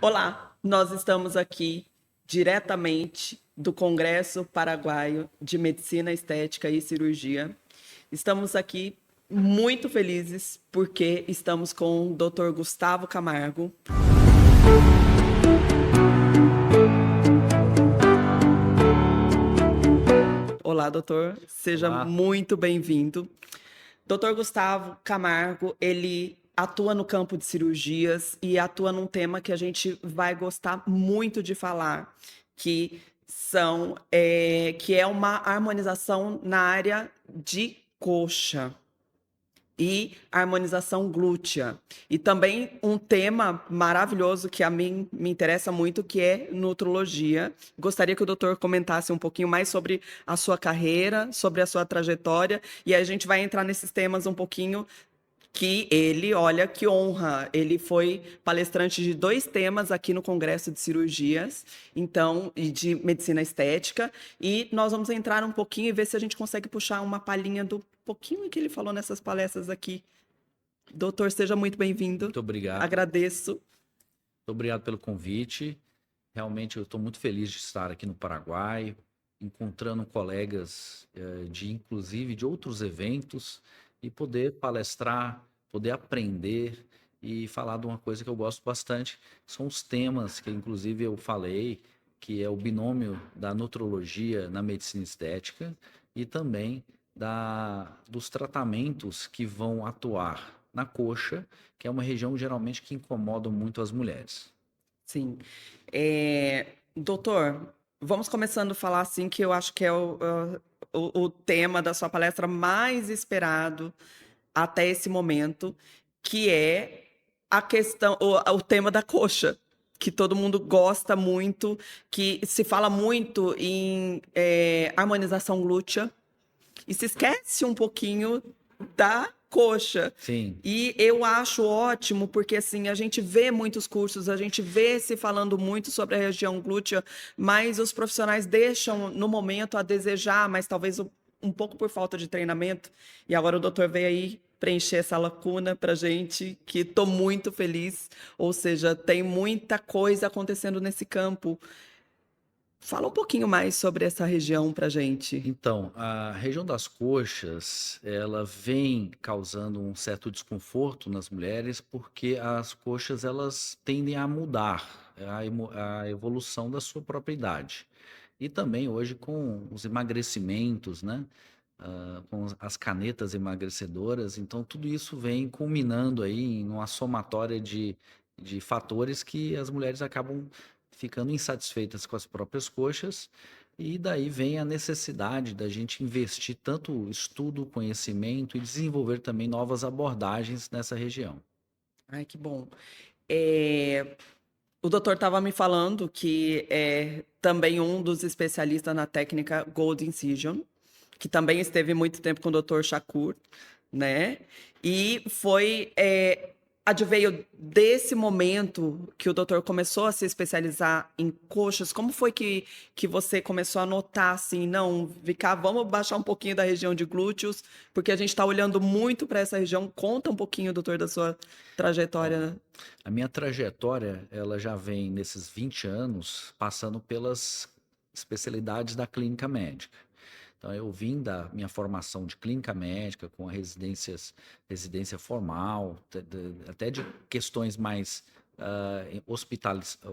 Olá, nós estamos aqui diretamente do Congresso Paraguaio de Medicina Estética e Cirurgia. Estamos aqui muito felizes porque estamos com o Dr. Gustavo Camargo. Olá, doutor. Seja Olá. muito bem-vindo. Dr. Gustavo Camargo, ele atua no campo de cirurgias e atua num tema que a gente vai gostar muito de falar, que é uma harmonização na área de coxa e harmonização glútea. E também um tema maravilhoso que a mim me interessa muito, que é nutrologia. Gostaria que o doutor comentasse um pouquinho mais sobre a sua carreira, sobre a sua trajetória, e aí a gente vai entrar nesses temas um pouquinho que ele, olha que honra, ele foi palestrante de 2 temas aqui no Congresso de Cirurgias, então, e de medicina estética, e nós vamos entrar um pouquinho e ver se a gente consegue puxar uma palhinha do pouquinho que ele falou nessas palestras aqui. Doutor, seja muito bem-vindo. Muito obrigado. Agradeço. Muito obrigado pelo convite. Realmente eu estou muito feliz de estar aqui no Paraguai, encontrando colegas inclusive de outros eventos e poder palestrar, poder aprender e falar de uma coisa que eu gosto bastante. São os temas que inclusive eu falei, que é o binômio da nutrologia na medicina estética e também dos tratamentos que vão atuar na coxa, que é uma região geralmente que incomoda muito as mulheres. Sim. Doutor, vamos começando a falar assim, que eu acho que é o tema da sua palestra mais esperado até esse momento, que é a questão, o tema da coxa, que todo mundo gosta muito, que se fala muito em harmonização glútea, e se esquece um pouquinho da coxa. Sim. E eu acho ótimo, porque assim, a gente vê muitos cursos, a gente vê se falando muito sobre a região glútea, mas os profissionais deixam no momento a desejar, mas talvez um pouco por falta de treinamento. E agora o doutor veio aí preencher essa lacuna para gente, que estou muito feliz. Ou seja, tem muita coisa acontecendo nesse campo. Fala um pouquinho mais sobre essa região para gente. Então, a região das coxas, ela vem causando um certo desconforto nas mulheres, porque as coxas elas tendem a mudar a evolução da sua própria idade. E também hoje com os emagrecimentos, né? Com as canetas emagrecedoras, então tudo isso vem culminando aí em uma somatória de fatores que as mulheres acabam ficando insatisfeitas com as próprias coxas, e daí vem a necessidade da gente investir tanto estudo, conhecimento e desenvolver também novas abordagens nessa região. Ai, que bom. Eh, o doutor estava me falando que é também um dos especialistas na técnica Gold Incision, que também esteve muito tempo com o doutor Shakur, né? E adveio desse momento que o doutor começou a se especializar em coxas. Como foi que você começou a notar assim, não, Vicá, vamos baixar um pouquinho da região de glúteos, porque a gente está olhando muito para essa região. Conta um pouquinho, doutor, da sua Ó, trajetória. a minha trajetória, ela já vem nesses 20 anos passando pelas especialidades da clínica médica. Então, eu vim da minha formação de clínica médica, com residência formal, até de questões mais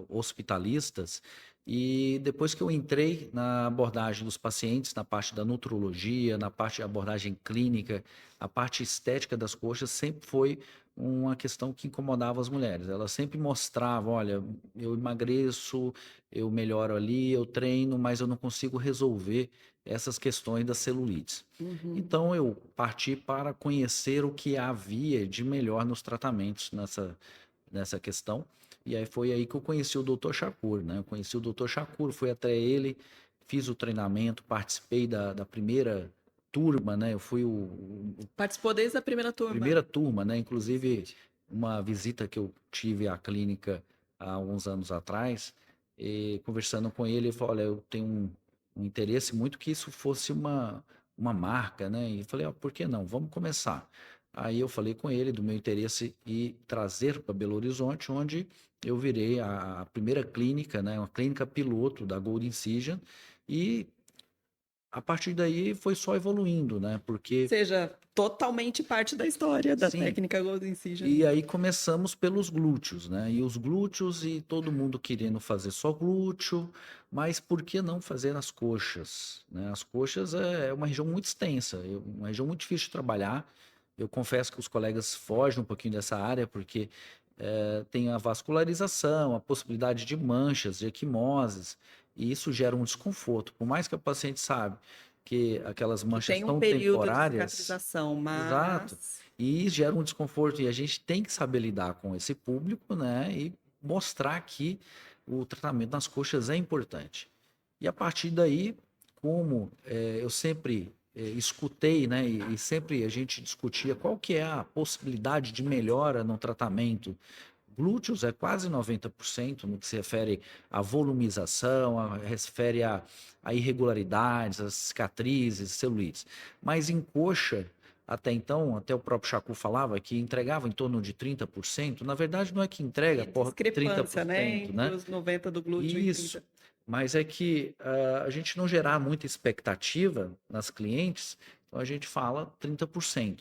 hospitalistas. E depois que eu entrei na abordagem dos pacientes, na parte da nutrologia, na parte de abordagem clínica, a parte estética das coxas sempre foi uma questão que incomodava as mulheres. Elas sempre mostravam, olha, eu emagreço, eu melhoro ali, eu treino, mas eu não consigo resolver essas questões das celulites. Uhum. Então eu parti para conhecer o que havia de melhor nos tratamentos nessa questão. E aí foi aí que eu conheci o Dr. Shakur, né? Eu conheci o Dr. Shakur, fui até ele, fiz o treinamento, participei da primeira turma, né? Eu fui Participou desde a primeira turma. primeira turma, né? Inclusive, uma visita que eu tive à clínica há alguns anos atrás, e conversando com ele, ele falou: olha, eu tenho um interesse muito que isso fosse uma marca, né? E eu falei: por que não? Vamos começar. Aí eu falei com ele do meu interesse e trazer para Belo Horizonte, onde eu virei a primeira clínica, né, uma clínica piloto da Gold Incision, e a partir daí foi só evoluindo, né? Porque Seja totalmente parte da história da sim, técnica Golden Incision. e aí começamos pelos glúteos, né? E os glúteos e todo mundo querendo fazer só glúteo, mas por que não fazer as coxas, né? As coxas é uma região muito extensa, uma região muito difícil de trabalhar. Eu confesso que os colegas fogem um pouquinho dessa área porque tem a vascularização, a possibilidade de manchas, de equimoses, e isso gera um desconforto. Por mais que o paciente sabe que aquelas Que manchas tem um são período de temporárias, cicatrização, exato, mas e gera um desconforto e a gente tem que saber lidar com esse público, né, e mostrar que o tratamento nas coxas é importante. E a partir daí, como eu sempre escutei, né, e sempre a gente discutia qual que é a possibilidade de melhora no tratamento. Glúteos é quase 90% no que se refere à volumização, refere a irregularidades, as cicatrizes, celulites. Mas em coxa, até então, até o próprio Chacu falava que entregava em torno de 30%. Na verdade, não é que entrega que por discrepância, né, 30%, entre né? os 90 do glúteo e Isso. 30. Mas é que a gente não gerar muita expectativa nas clientes, então a gente fala 30%.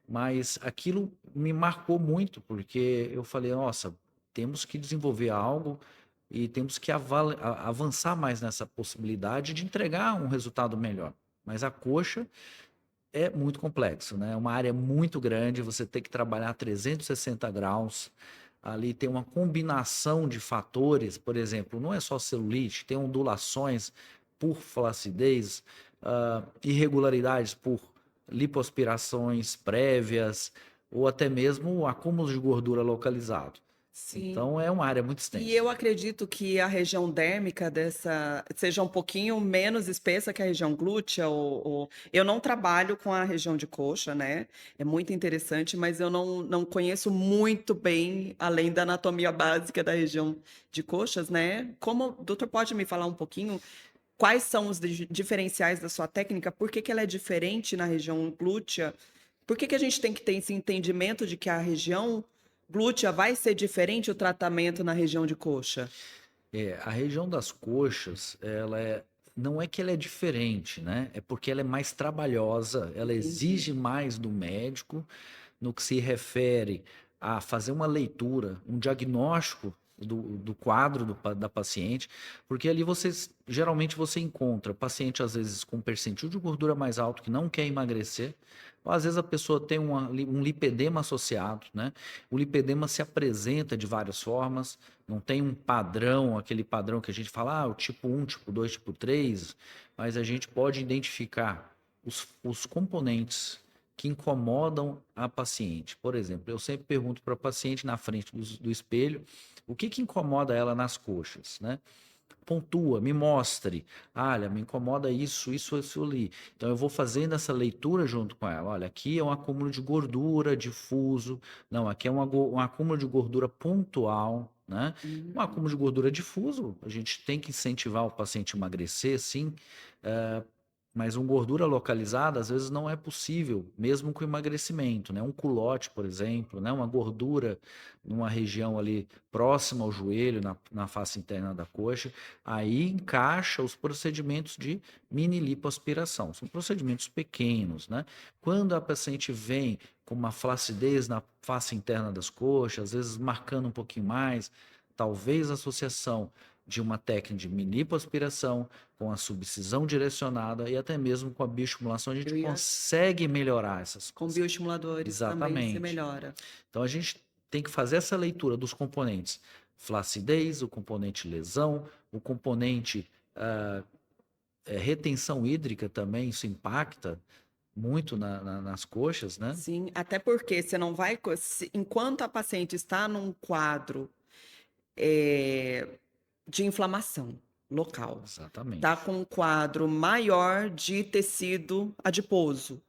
Mas aquilo me marcou muito, porque eu falei, nossa, temos que desenvolver algo e temos que avançar mais nessa possibilidade de entregar um resultado melhor. Mas a coxa é muito complexo, né? É uma área muito grande, você tem que trabalhar 360 graus. Ali tem uma combinação de fatores, por exemplo, não é só celulite, tem ondulações por flacidez, irregularidades por lipoaspirações prévias, ou até mesmo acúmulos de gordura localizado. Sim. Então é uma área muito E extensa. eu acredito que a região dérmica dessa seja um pouquinho menos espessa que a região glútea. Eu não trabalho com a região de coxa, né? É muito interessante, mas eu não conheço muito bem, além da anatomia básica da região de coxas, né? Como o doutor pode me falar um pouquinho quais são os diferenciais da sua técnica? Por que que ela é diferente na região glútea? Por que que a gente tem que ter esse entendimento de que a região glútea vai ser diferente o tratamento na região de coxa? A região das coxas, não é que ela é diferente, né? É porque ela é mais trabalhosa, ela Entendi. exige mais do médico no que se refere a fazer uma leitura, um diagnóstico do quadro da paciente, porque ali geralmente você encontra paciente às vezes com percentil de gordura mais alto que não quer emagrecer, ou às vezes a pessoa tem um lipedema associado, né? O lipedema se apresenta de várias formas, não tem um padrão, aquele padrão que a gente fala, o tipo 1, tipo 2, tipo 3, mas a gente pode identificar os componentes que incomodam a paciente. Por exemplo, eu sempre pergunto para a paciente na frente do espelho o que incomoda ela nas coxas, né? Pontua, me mostre. Olha, me incomoda isso ali. Então eu vou fazendo essa leitura junto com ela. Olha, aqui é um acúmulo de gordura difuso. Não, aqui é um acúmulo de gordura pontual, né? Um Hum. acúmulo de gordura difuso, a gente tem que incentivar o paciente a emagrecer, sim, mas uma gordura localizada às vezes não é possível, mesmo com emagrecimento, né? Um culote, por exemplo, né? Uma gordura numa região ali próxima ao joelho, na face interna da coxa, aí encaixa os procedimentos de mini lipoaspiração. São procedimentos pequenos, né? Quando a paciente vem com uma flacidez na face interna das coxas, às vezes marcando um pouquinho mais, talvez a associação de uma técnica de mini lipoaspiração com a subcisão direcionada e até mesmo com a bioestimulação, a gente Eu ia consegue melhorar essas com coisas. bioestimuladores também se Exatamente. melhora. Então a gente tem que fazer essa leitura dos componentes flacidez, o componente lesão, o componente retenção hídrica também, isso impacta muito nas coxas, né? Sim, até porque você não vai, enquanto a paciente está num quadro de inflamação local, está Exatamente. com um quadro maior de tecido adiposo.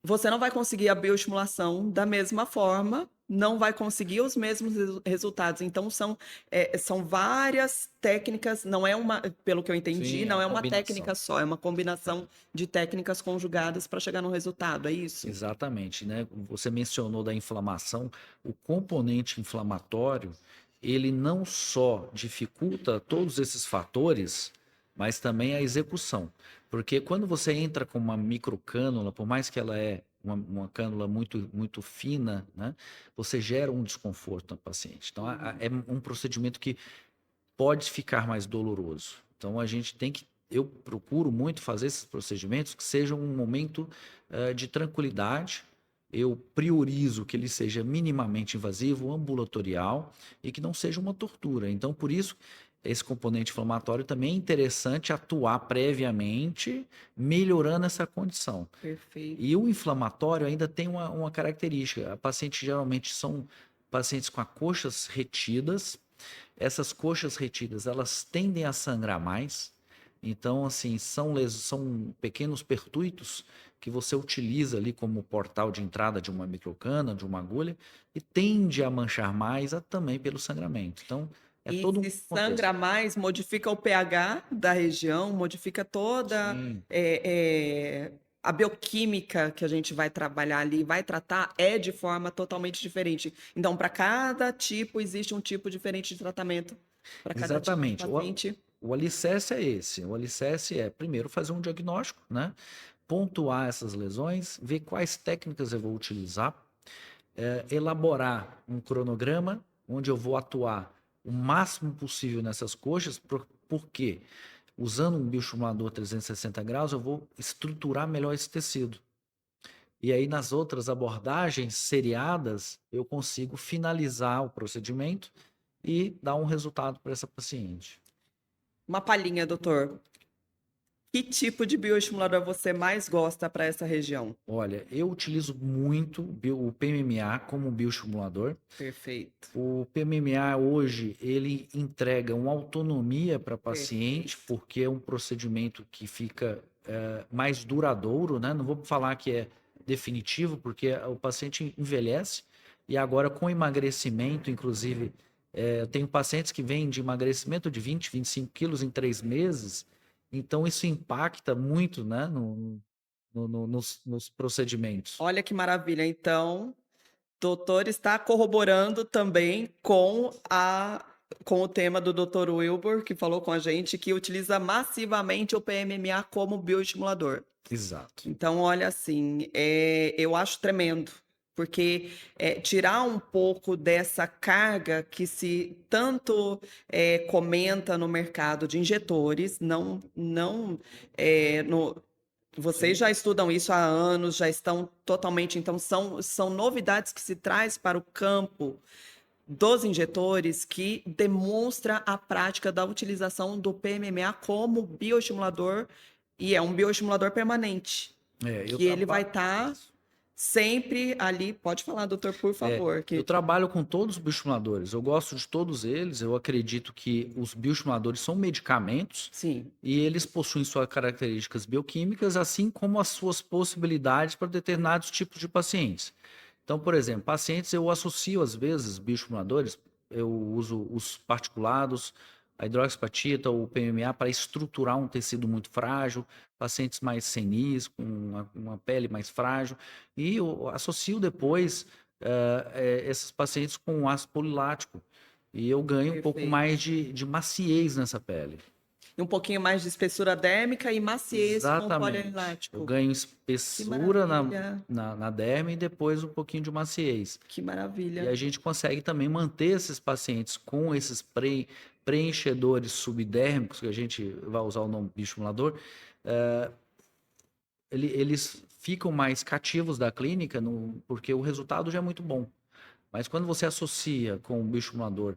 você não vai conseguir a bioestimulação da mesma forma, não vai conseguir os mesmos resultados. Então, são várias técnicas, não é uma, pelo que eu entendi, Sim, é não uma é uma técnica combinação. só, é uma É. combinação de técnicas conjugadas para chegar no resultado, é isso? Exatamente, né? Você mencionou da inflamação, o componente inflamatório, ele não só dificulta todos esses fatores, mas também a execução. Porque quando você entra com uma microcânula, por mais que ela é uma cânula muito fina, né? Você gera um desconforto na paciente. Então, Uhum. é um procedimento que pode ficar mais doloroso. Então a gente tem que, eu procuro muito fazer esses procedimentos que sejam um momento de tranquilidade. Eu priorizo que ele seja minimamente invasivo, ambulatorial e que não seja uma tortura. Então, por isso, esse componente inflamatório também é interessante atuar previamente, melhorando essa condição. Perfeito. E o inflamatório ainda tem uma característica. A paciente geralmente são pacientes com as coxas retidas. Essas coxas retidas, elas tendem a sangrar mais. Então, assim, são pequenos pertuitos que você utiliza ali como portal de entrada de uma microcana, de uma agulha, e tende a manchar mais também pelo sangramento. Então, é E todo um se contexto. sangra mais, modifica o pH da região, modifica toda, Sim, a bioquímica que a gente vai trabalhar ali, vai tratar, é de forma totalmente diferente. Então, para cada tipo, existe um tipo diferente de tratamento para cada tipo de exatamente. paciente. O alicerce é esse. O alicerce é, primeiro, fazer um diagnóstico, né? Pontuar essas lesões, ver quais técnicas eu vou utilizar, elaborar um cronograma onde eu vou atuar o máximo possível nessas coxas, porque usando um bioestimulador 360 graus, eu vou estruturar melhor esse tecido. E aí, nas outras abordagens seriadas, eu consigo finalizar o procedimento e dar um resultado para essa paciente. Uma palhinha, doutor. Que tipo de bioestimulador você mais gosta para essa região? Olha, eu utilizo muito o PMMA como bioestimulador. Perfeito, O PMMA hoje ele entrega uma autonomia para paciente, perfeito. porque é um procedimento que fica mais duradouro, né? Não vou falar que é definitivo, porque o paciente envelhece e agora com emagrecimento, inclusive, eu tenho pacientes que vêm de emagrecimento de 20, 25 quilos em 3 meses, então isso impacta muito, né, nos procedimentos. Olha que maravilha. Então, doutor está corroborando também com o tema do Dr. Wilbur, que falou com a gente que utiliza massivamente o PMMA como bioestimulador. Exato. Então, olha, assim, eu acho tremendo, porque tirar um pouco dessa carga que se tanto comenta no mercado de injetores, não no, vocês Sim. já estudam isso há anos, já estão totalmente. Então, são novidades que se traz para o campo dos injetores que demonstra a prática da utilização do PMMA como bioestimulador, e é um bioestimulador permanente, Eu que ele vai trabalho. estar sempre ali. Pode falar, doutor, por favor. Eu Que, trabalho com todos os bioestimuladores. Eu gosto de todos eles. Eu acredito que os bioestimuladores são medicamentos sim, e eles possuem suas características bioquímicas, assim como as suas possibilidades para determinados tipos de pacientes. Então, por exemplo, pacientes eu associo às vezes bioestimuladores, eu uso os particulados, a hidroxapatita ou o PMMA para estruturar um tecido muito frágil, pacientes mais senis, com uma pele mais frágil, e eu associo depois esses pacientes com ácido polilático, e eu ganho um pouco perfeito. mais de maciez nessa pele. E um pouquinho mais de espessura dérmica e maciez com o Exatamente. Eu polilático. ganho Que espessura maravilha, na derme e depois um pouquinho de maciez. que E maravilha. a gente consegue também manter esses pacientes com esses preenchedores subdérmicos, que a gente vai usar o nome bioestimulador, eles ficam mais cativos da clínica, porque o resultado já é muito bom. Mas quando você associa com o bioestimulador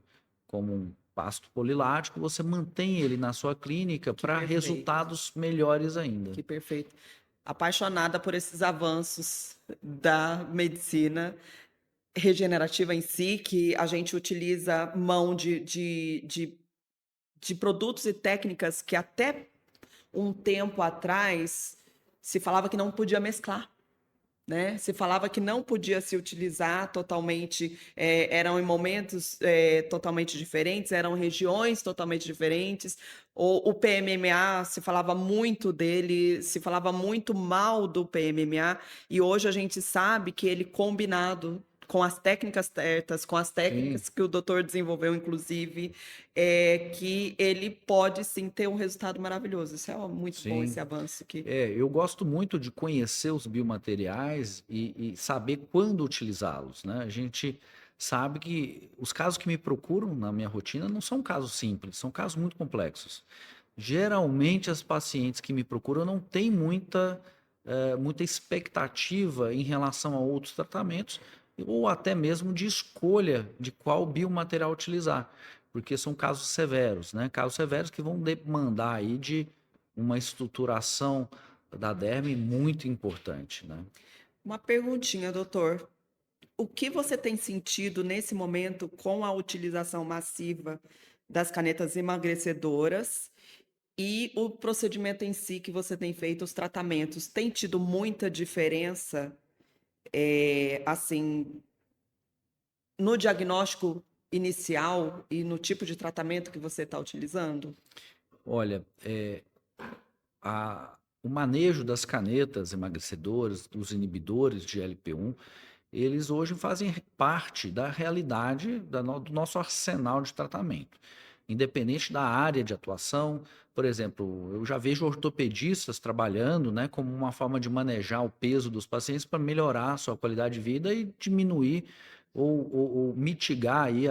como um pasto polilático, você mantém ele na sua clínica Que para perfeito, resultados melhores ainda. que perfeito. Apaixonada por esses avanços da medicina regenerativa em si, que a gente utiliza mão de produtos e técnicas que até um tempo atrás se falava que não podia mesclar. né? Se falava que não podia se utilizar totalmente, eram em momentos totalmente diferentes, eram regiões totalmente diferentes. O PMMA, se falava muito dele, se falava muito mal do PMMA, e hoje a gente sabe que ele combinado com as técnicas certas, com as Sim, técnicas que o doutor desenvolveu, inclusive, que ele pode sim ter um resultado maravilhoso. Isso é muito bom, sim. esse avanço que. Eu gosto muito de conhecer os biomateriais e saber quando utilizá-los, né? A gente sabe que os casos que me procuram na minha rotina não são casos simples, são casos muito complexos. Geralmente, as pacientes que me procuram não têm muita expectativa em relação a outros tratamentos ou até mesmo de escolha de qual biomaterial utilizar, porque são casos severos, né? Casos severos que vão demandar aí de uma estruturação da derme muito importante, né? Uma perguntinha, doutor. O que você tem sentido nesse momento com a utilização massiva das canetas emagrecedoras e o procedimento em si que você tem feito, os tratamentos, tem tido muita diferença, assim, no diagnóstico inicial e no tipo de tratamento que você está utilizando? Olha, o manejo das canetas emagrecedoras, dos inibidores de LP1, eles hoje fazem parte da realidade do nosso arsenal de tratamento, independente da área de atuação. Por exemplo, eu já vejo ortopedistas trabalhando, né, como uma forma de manejar o peso dos pacientes para melhorar a sua qualidade de vida e diminuir ou mitigar aí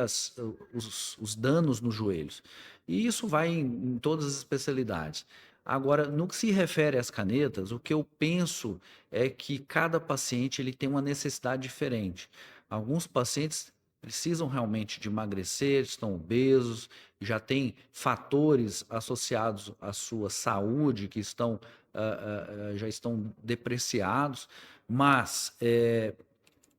os danos nos joelhos. E isso vai em todas as especialidades. Agora, no que se refere às canetas, o que eu penso é que cada paciente ele tem uma necessidade diferente. Alguns pacientes precisam realmente de emagrecer, estão obesos, já têm fatores associados à sua saúde que já estão depreciados, mas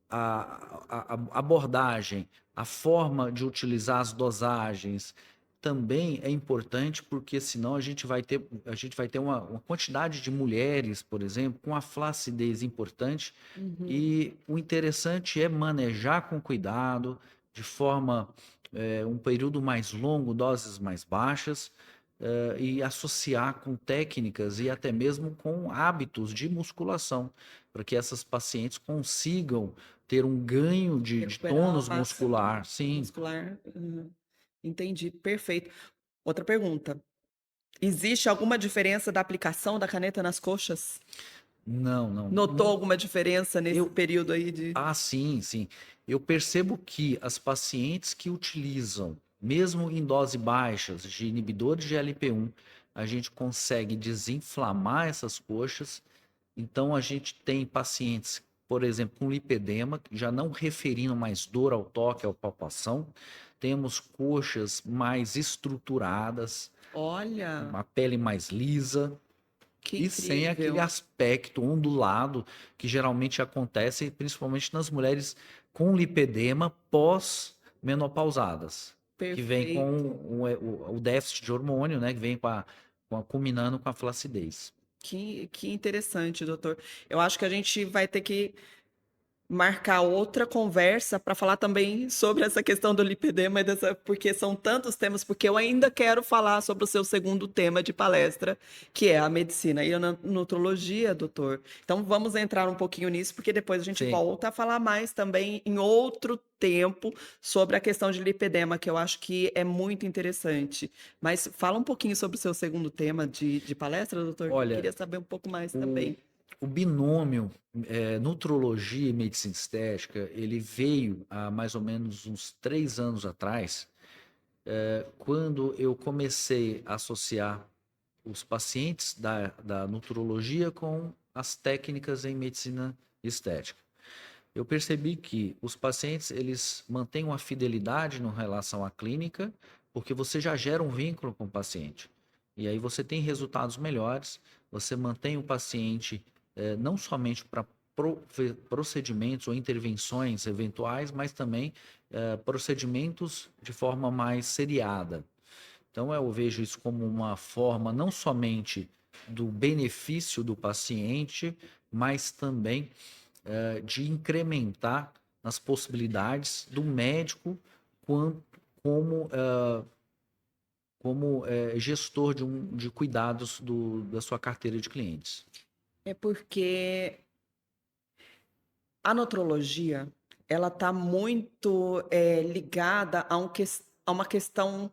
a abordagem, a forma de utilizar as dosagens também é importante, porque senão a gente vai ter uma quantidade de mulheres, por exemplo, com a flacidez importante, Uhum. e o interessante é manejar com cuidado, de forma, um período mais longo, doses mais baixas, e associar com técnicas e até mesmo com hábitos de musculação, para que essas pacientes consigam ter um ganho de Recuperar a tônus massa muscular. Sim, muscular. Uhum. Entendi, perfeito. Outra pergunta. Existe alguma diferença da aplicação da caneta nas coxas? não, não, Notou não. alguma diferença nesse Eu, período aí de. sim, sim. Eu percebo que as pacientes que utilizam, mesmo em dose baixas, de inibidores de LP1, a gente consegue desinflamar essas coxas. Então, a gente tem pacientes, por exemplo, com lipedema, já não referindo mais dor ao toque, à palpação. Temos coxas mais estruturadas, Olha, uma pele mais lisa que e sem aquele incrível. aspecto ondulado que geralmente acontece, principalmente nas mulheres com lipedema pós-menopausadas, que vem com Perfeito. o déficit de hormônio, né, que vem culminando com a flacidez. Que interessante, doutor. Eu acho que a gente vai ter que marcar outra conversa para falar também sobre essa questão do lipedema, porque são tantos temas, porque eu ainda quero falar sobre o seu segundo tema de palestra, que é a medicina e a nutrologia, doutor. Então vamos entrar um pouquinho nisso, porque depois a gente Sim. volta a falar mais também em outro tempo sobre a questão de lipedema, que eu acho que é muito interessante. Mas fala um pouquinho sobre o seu segundo tema de palestra, doutor, que eu Olha, queria saber um pouco mais o, também. o binômio nutrologia e medicina estética, ele veio há mais ou menos uns 3 anos atrás, quando eu comecei a associar os pacientes da nutrologia com as técnicas em medicina estética. Eu percebi que os pacientes eles mantêm uma fidelidade no relação à clínica, porque você já gera um vínculo com o paciente. E aí você tem resultados melhores, você mantém o paciente não somente para procedimentos ou intervenções eventuais, mas também procedimentos de forma mais seriada. Então eu vejo isso como uma forma não somente do benefício do paciente, mas também de incrementar nas possibilidades do médico quanto, como, gestor de cuidados da sua carteira de clientes. É porque a nutrologia, ela está muito ligada a uma questão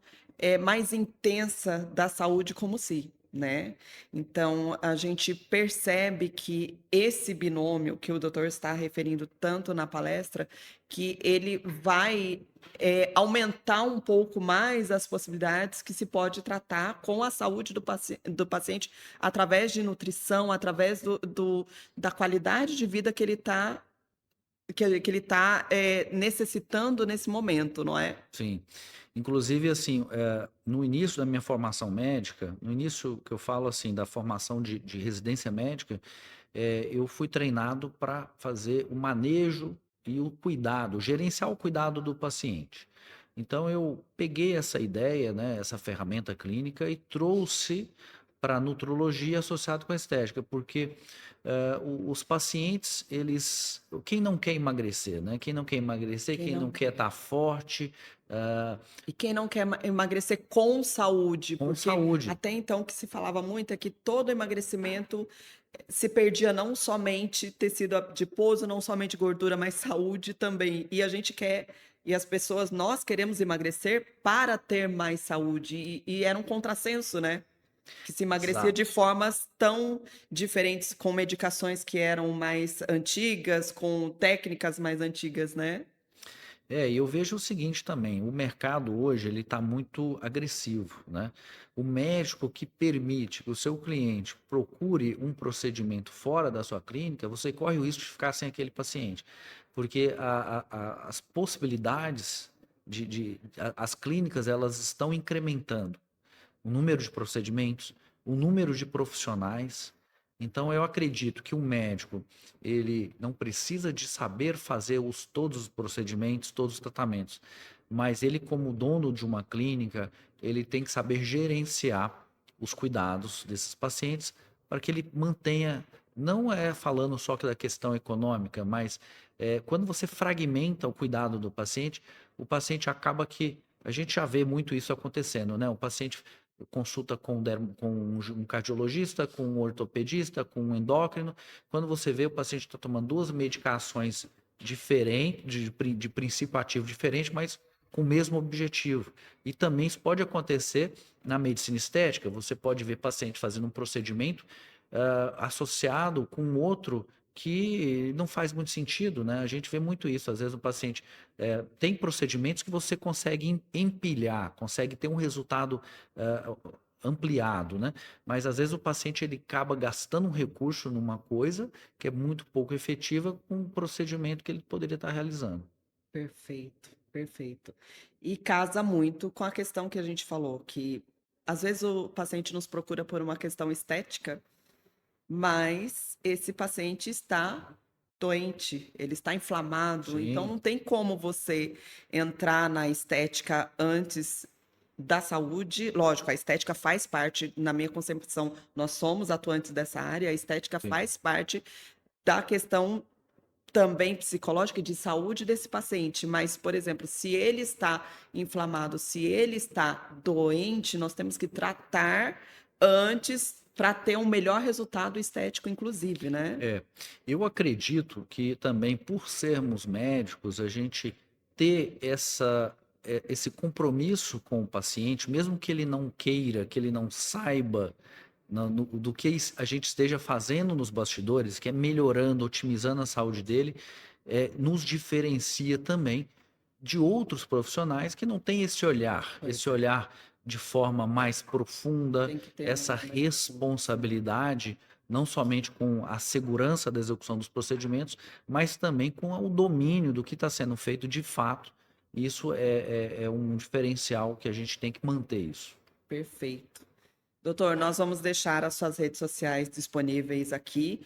mais intensa da saúde como si, né? Então, a gente percebe que esse binômio que o doutor está referindo tanto na palestra, que ele vai aumentar um pouco mais as possibilidades que se pode tratar com a saúde do paciente através de nutrição, através da qualidade de vida que ele está que ele está necessitando nesse momento, não é? Sim. Inclusive, assim, no início da minha formação médica, no início que eu falo assim da formação de residência médica, eu fui treinado para fazer o manejo e o cuidado, gerenciar o cuidado do paciente. Então eu peguei essa ideia, né, essa ferramenta clínica e trouxe para a nutrologia associado com a estética, porque os pacientes, quem não quer emagrecer, né? Quem não quer emagrecer, Quem quem não não quer quer. estar forte, ah, E quem não quer emagrecer com saúde, com porque saúde. até então o que se falava muito é que todo emagrecimento se perdia não somente tecido adiposo, não somente gordura, mas saúde também. E a gente quer, e as pessoas, nós queremos emagrecer para ter mais saúde. E era um contrassenso, né? Que se emagrecia de Exato. formas tão diferentes, com medicações que eram mais antigas, com técnicas mais antigas, né? E eu vejo o seguinte também, o mercado hoje ele está muito agressivo, né? O médico que permite que o seu cliente procure um procedimento fora da sua clínica, você corre o risco de ficar sem aquele paciente, porque as possibilidades as clínicas elas estão incrementando o número de procedimentos, o número de profissionais. Então, eu acredito que um médico ele não precisa de saber fazer todos os procedimentos, todos os tratamentos, mas ele, como dono de uma clínica, ele tem que saber gerenciar os cuidados desses pacientes para que ele mantenha, não é falando só da questão econômica, mas quando você fragmenta o cuidado do paciente, o paciente acaba que a gente já vê muito isso acontecendo, né? O paciente consulta com um cardiologista, com um ortopedista, com um endócrino. Quando você vê, o paciente está tomando duas medicações diferentes, de princípio ativo diferente, mas com o mesmo objetivo. E também isso pode acontecer na medicina estética. Você pode ver paciente fazendo um procedimento associado com outro que não faz muito sentido, né? A gente vê muito isso. Às vezes o paciente tem procedimentos que você consegue empilhar, consegue ter um resultado eh, ampliado, né? Mas às vezes o paciente ele acaba gastando um recurso numa coisa que é muito pouco efetiva com um procedimento que ele poderia estar realizando. Perfeito, perfeito. E casa muito com a questão que a gente falou, que às vezes o paciente nos procura por uma questão estética, mas esse paciente está doente, ele está inflamado, então Sim, não tem como você entrar na estética antes da saúde. Lógico, a estética faz parte, na minha concepção, nós somos atuantes dessa área, a estética sim. faz parte da questão também psicológica e de saúde desse paciente, mas, por exemplo, se ele está inflamado, se ele está doente, nós temos que tratar antes para ter um melhor resultado estético, inclusive, né? É, eu acredito que também por sermos médicos, a gente ter esse compromisso com o paciente, mesmo que ele não queira, que ele não saiba do que a gente esteja fazendo nos bastidores, que é melhorando, otimizando a saúde dele, nos diferencia também de outros profissionais que não têm Pois esse é, olhar de forma mais profunda, tem que ter um essa olhar mais profundo. responsabilidade, não somente com a segurança da execução dos procedimentos, mas também com o domínio do que está sendo feito de fato. Isso é um diferencial que a gente tem que manter isso. Perfeito. Doutor, nós vamos deixar as suas redes sociais disponíveis aqui.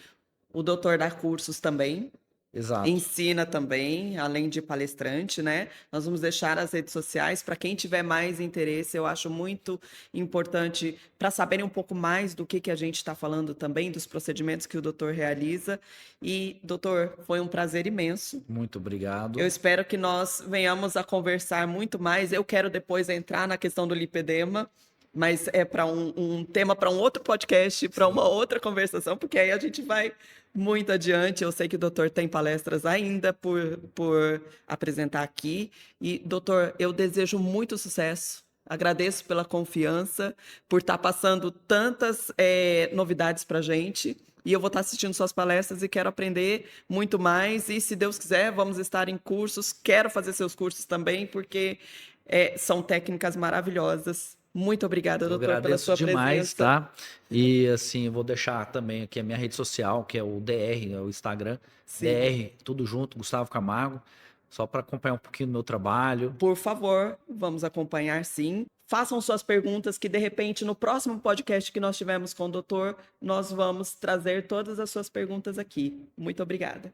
O doutor dá cursos também. Exato. ensina também, além de palestrante, né? Nós vamos deixar as redes sociais para quem tiver mais interesse. Eu acho muito importante para saberem um pouco mais do que a gente está falando também, dos procedimentos que o doutor realiza. E, doutor, foi um prazer imenso. Muito Eu obrigado. espero que nós venhamos a conversar muito mais. Eu quero depois entrar na questão do lipedema, mas é para um tema para um outro podcast, para uma Sim. outra conversação, porque aí a gente vai muito adiante. Eu sei que o doutor tem palestras ainda por apresentar aqui. E, doutor, eu desejo muito sucesso. Agradeço pela confiança, por estar passando tantas novidades para a gente. E eu vou estar assistindo suas palestras e quero aprender muito mais. E, se Deus quiser, vamos estar em cursos. Quero fazer seus cursos também, porque são técnicas maravilhosas. Muito obrigada, Eu doutor, pela agradeço sua demais, presença. tá? E assim, eu vou deixar também aqui a minha rede social, que é o DR, é o Instagram, Sim. DR, tudo junto, Gustavo Camargo, só para acompanhar um pouquinho do meu trabalho. Por favor, vamos acompanhar sim. Façam suas perguntas, que de repente no próximo podcast que nós tivermos com o doutor, nós vamos trazer todas as suas perguntas aqui. Muito obrigada.